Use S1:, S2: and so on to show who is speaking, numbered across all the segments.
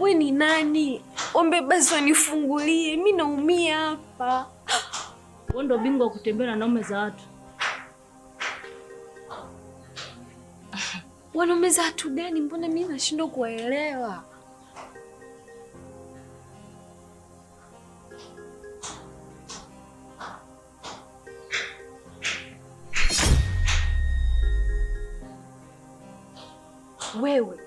S1: We ni nani? Ombe basi wanifungulie. Mimi naumia hapa.
S2: Wewe ndo bingwa wa kutembea na naume za watu.
S1: Wanaume za watu gani? Mbona mimi nashindwa kuelewa? Wewe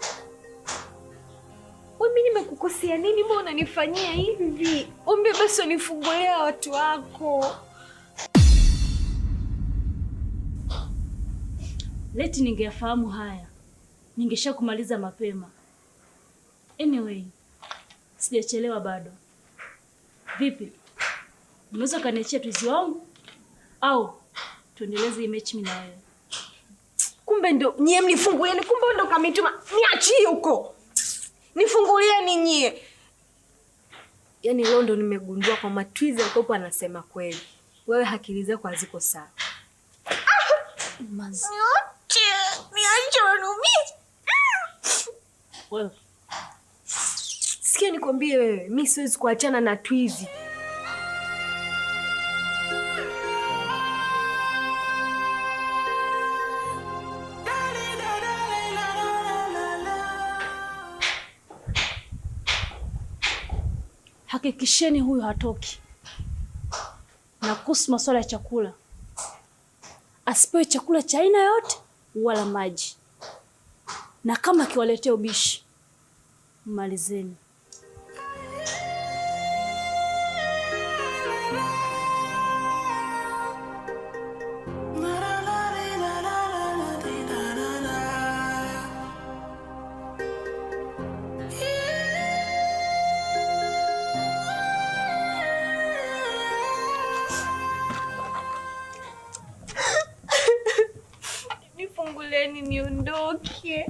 S1: mimi nimekukosea nini? Mbona unanifanyia hivi? Ombe basi wanifungulia watu wako.
S2: Leti ningefahamu haya, ningesha kumaliza mapema. Anyway, sijachelewa bado. Vipi? Unaweza kaniachia twizi wangu au tuendeleze mechi mimi na wewe?
S1: Kumbe ndo nyie mnifungulieni, kumbe ndo kamituma. Niachie huko. Nifungulieni nyie. Yaani leo ndo nimegundua kwa matwizi alikopo anasema kweli. Wewe akili zako haziko sawa. Niache wanaumiza.
S2: Wewe.
S1: Sikia nikwambie wewe, mimi siwezi kuachana na twizi.
S2: Hakikisheni huyu hatoki. Na kuhusu masuala ya chakula, asipewe chakula cha aina yote wala maji. Na kama kiwaletea ubishi, malizeni.
S1: Nifungulieni niondoke.